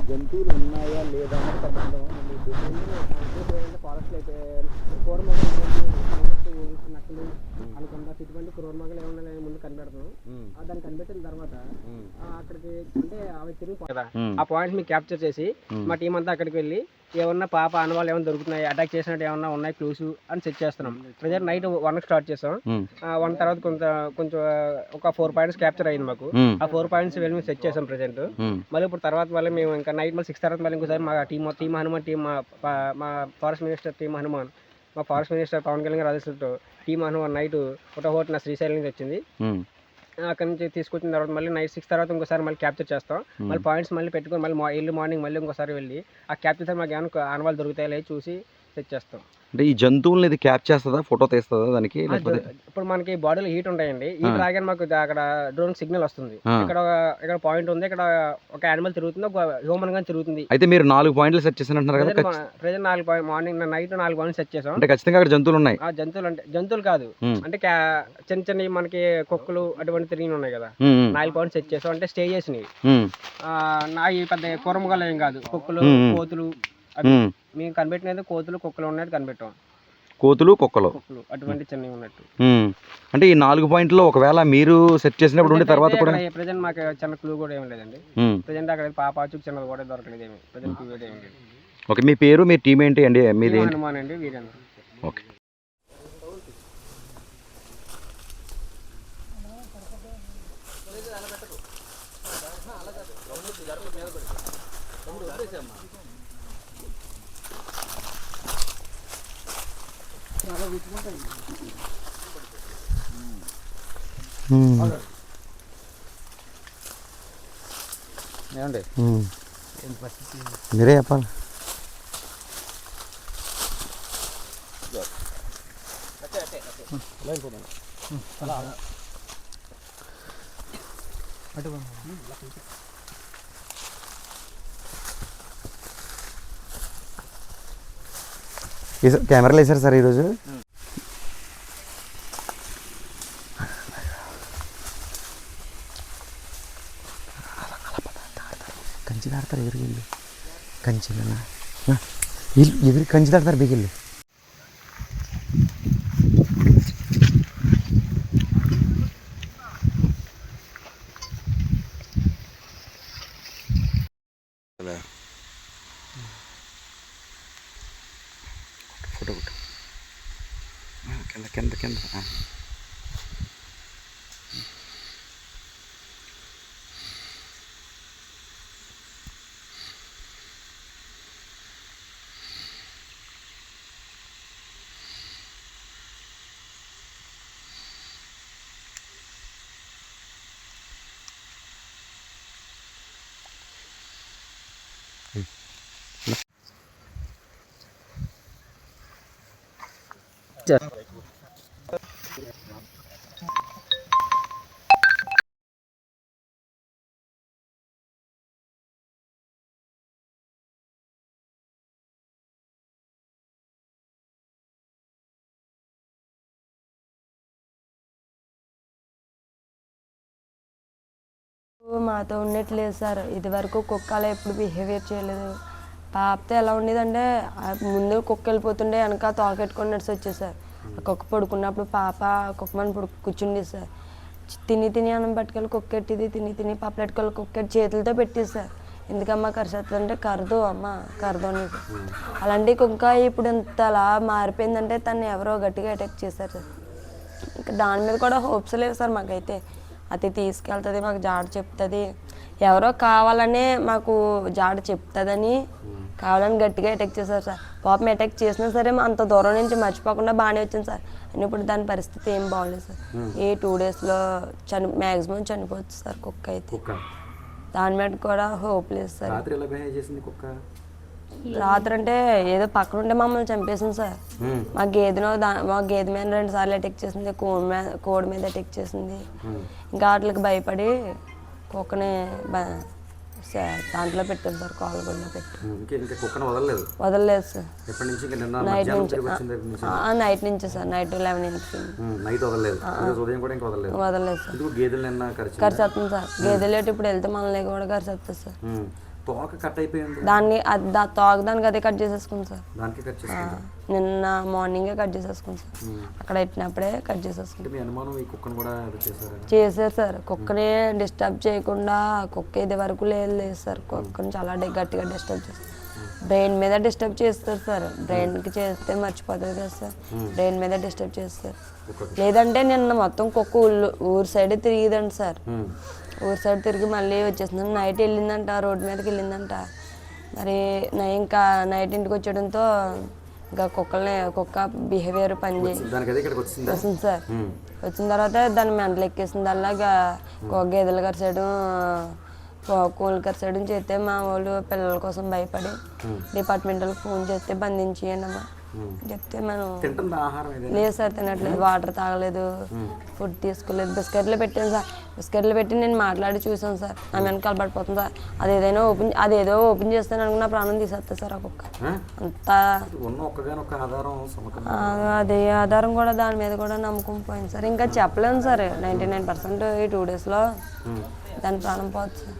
జంతువులు ఉన్నాయా లేదా అనేది సంబంధం ఫారెస్ట్ అయితే క్రూరమృగాలు నక్కలు అనుకున్న ఇటువంటి క్రూరమృగాలు ఏమన్నా ముందు కనిపెడతాం. దాన్ని కనిపెట్టిన తర్వాత అక్కడికి అంటే అవి తిరిగి కదా ఆ పాయింట్స్ మీకు క్యాప్చర్ చేసి మా టీం అంతా అక్కడికి వెళ్ళి ఏమన్నా పాప ఆనవాళ్ళు ఏమైనా దొరుకుతున్నాయి, అటాక్ చేసినట్టు ఏమన్నా ఉన్నాయి క్లూస్ అని చెక్ చేస్తున్నాం. ప్రజెంట్ నైట్ 1 స్టార్ట్ చేసాం. 1 తర్వాత కొంచెం ఒక 4 పాయింట్స్ క్యాప్చర్ అయింది మాకు. ఆ 4 పాయింట్స్ వెళ్ళి మేము సెట్ చేసాం ప్రజెంట్. మళ్ళీ ఇప్పుడు తర్వాత మళ్ళీ మేము ఇంకా నైట్ మళ్ళీ 6 తర్వాత మళ్ళీ ఇంకోసారి మా టీం హనుమాన్ టీం మా ఫారెస్ట్ మినిస్టర్ టీం హనుమాన్ మా ఫారెస్ట్ మినిస్టర్ పవన్ కళ్యాణ్ గారు ఆదేశంతో టీం హనుమాన్ నైట్ ఒకటి నా శ్రీశైలం నుంచి వచ్చింది. అక్కడ నుంచి తీసుకొచ్చిన తర్వాత మళ్ళీ నైట్ 6 తర్వాత ఇంకోసారి మళ్ళీ క్యాప్చర్ చేస్తాం. మళ్ళీ పాయింట్స్ మళ్ళీ పెట్టుకొని మళ్ళీ ఎర్లీ మార్నింగ్ మళ్ళీ ఇంకోసారి వెళ్ళి ఆ క్యాప్చర్ మాకు ఏమైనా ఆనవాళ్ళు దొరుకుతాయి చూసి సెట్ చేస్తాం. అంటే ఈ జంతువులను ఇది క్యాప్ చేస్తుందా, ఫోటో తీస్తుందా దానికి? ఇప్పుడు మనకి బాడీలో హీట్ ఉంటాయండి. హీట్ రాగానే మాకు అక్కడ డ్రోన్ సిగ్నల్ వస్తుంది. ఇక్కడ పాయింట్ ఉంది, ఇక్కడ ఒక యానిమల్ తిరుగుతుంది, ఒక హ్యూమన్ గా తిరుగుతుంది. అయితే మీరు 4 పాయింట్లు సెట్ చేసినట్టున్నారు కదా? ప్రెజెంట్ 4 పాయింట్ మార్నింగ్ నైట్ 4 పాయింట్లు సెట్ చేసాం. అంటే ఖచ్చితంగా అక్కడ జంతువులు ఉన్నాయి. జంతువులు అంటే జంతువులు కాదు, అంటే చిన్న చిన్న మనకి కుక్కలు అటువంటి తిరిగి ఉన్నాయి కదా, 4 పాయింట్స్ సెట్ చేసాం. అంటే స్టే చేసినవి పెద్ద కూరమగాలు ఏం కాదు, కుక్కలు కోతులు మేము కనిపెట్టినది కోతులు కుక్కలు ఉన్నట్టు కనిపెట్టాం. కోతులు కుక్కలు అటువంటి చిన్నవి ఉన్నట్టు. అంటే ఈ 4 పాయింట్లు ఒకవేళ మీరు సెట్ చేసినప్పుడు ఉండే తర్వాత కూడా ప్రెజెంట్ మాకు చిన్న క్లూ కూడా ఏం లేదండి. ప్రెజెంట్ అక్కడ పాపాచుకు చిన్నది కూడా దొరకలేదు ఏమి. ప్రెజెంట్ క్లూ కూడా ఏం లేదు. ఓకే, మీ పేరు మీ టీం ఏంటి అండి? మీది హనుమాన్ అండి, వీరేంద్ర. ఓకే. మీరే చెప్పాలి. కెమెరాలు వేసారు సార్ ఈరోజు? కంచి దాడతారు ఎవరికి వెళ్ళి? కంచిలన్నా ఎవరికి కంచి దాడతారు బిగిల్లి? ఫోటో కింద కింద కింద మాతో ఉండట్లేదు సార్. ఇది వరకు కుక్క అలా ఎప్పుడు బిహేవియర్ చేయలేదు. పాపతో ఎలా ఉండేదంటే ముందు కుక్క వెళ్ళిపోతుండే వెనక తోకెట్టుకొని నడిచి వచ్చేది సార్. కుక్క పడుకున్నప్పుడు పాప కుక్క మన కూర్చుండి సార్. తిని అన్నం పట్టుకెళ్ళి కుక్కెట్టిది, తిని పప్పలెట్టుకెళ్ళి కుక్కెట్టి చేతులతో పెట్టింది సార్. ఎందుకమ్మా కరిసేస్తుంది అంటే కరదు అమ్మ కరదు అని. అలాంటి కుక్క ఇప్పుడు ఇంత అలా మారిపోయిందంటే తను ఎవరో గట్టిగా అటాక్ చేశారు సార్. ఇంకా దాని మీద కూడా హోప్స్ లేవు సార్ మాకైతే. అది తీసుకెళ్తుంది, మాకు జాడ చెప్తుంది, ఎవరో కావాలనే మాకు జాడ చెప్తుందని కావాలని గట్టిగా అటాక్ చేశారు సార్. పాపం అటాక్ చేసినా సరే అంత దూరం నుంచి మర్చిపోకుండా బాగానే వచ్చింది సార్. అని ఇప్పుడు దాని పరిస్థితి ఏం బాగోలేదు సార్. ఈ 2 డేస్లో మ్యాక్సిమం చనిపోవచ్చు సార్ కుక్క అయితే. దాని మీద కూడా హోప్ లేదు సార్. రాత్రి అంటే ఏదో పక్కన ఉంటే మమ్మల్ని చంపేసింది సార్. మా గేదె మీద 2 సార్లు అటాక్ చేసింది, కోడి మీద అటాక్ చేసింది. ఇంకా వాటికి భయపడి కుక్కని దాంట్లో పెట్టారు సార్, కాలుగొండలో పెట్టి వదలలేదు సార్. నైట్ నుంచి సార్, నైట్ 11 వదలలేదు సార్. కరిసేస్తుంది సార్. గేదెలు ఇప్పుడు వెళ్తే మనల్ని కూడా కరిసేస్తుంది సార్. తోక కట్ అయిపోయింది, దాన్ని తోక దానికి అదే కట్ చేసేసుకుంది సార్. దానికి కట్ చేసుకుంటాం. నిన్న మార్నింగే కట్ చేసేసుకుంది సార్. అక్కడ పెట్టినప్పుడే కట్ చేసేసుకుంది. మీ అనుమానం ఈ కుక్కను కూడా చేశారు సార్. కుక్కని డిస్టర్బ్ చేయకుండా, కుక్క ఇది వరకు లేదు సార్. కుక్కని చాలా గట్టిగా డిస్టర్బ్ చేస్తారు. బ్రెయిన్ మీద డిస్టర్బ్ చేస్తారు సార్. బ్రెయిన్కి చేస్తే మర్చిపోతుంది కదా సార్. బ్రెయిన్ మీద డిస్టర్బ్ చేస్తారు. లేదంటే నిన్న మొత్తం కుక్క ఊరు సైడ్ తిరిగిదండి సార్. ఊరు సైడ్ తిరిగి మళ్ళీ వచ్చేసింది. నైట్ వెళ్ళిందంట, రోడ్డు మీదకి వెళ్ళిందంట. మరి ఇంకా నైట్ ఇంటికి వచ్చేయడంతో ఇంకా కుక్క బిహేవియర్ వస్తుంది సార్. వచ్చిన తర్వాత దాన్ని మెంటలు ఎక్కేసిందల్లా గేదెలు కరిసేయడం, కోళ్ళు కరిసేయడం చేస్తే మా వాళ్ళు పిల్లల కోసం భయపడి డిపార్ట్మెంట్కి ఫోన్ చేస్తే బంధించేయండి అమ్మా చెప్తే మనం లేదు సార్, తినట్లేదు, వాటర్ తాగలేదు, ఫుడ్ తీసుకోలేదు. బిస్కెట్లు పెట్టాను సార్. బిస్కెట్లు పెట్టి నేను మాట్లాడి చూసాను సార్. నా వెనకాల పడిపోతుంది సార్. అదేదో ఓపెన్ చేస్తాను అనుకున్న ప్రాణం తీసేస్తా సార్ ఆ కుక్క. అంతా అదే ఆధారం కూడా దాని మీద కూడా నమ్మకం పోయింది సార్. ఇంకా చెప్పలేము సార్. 99% ఈ 2 daysలో దాని ప్రాణం పోతుంది సార్.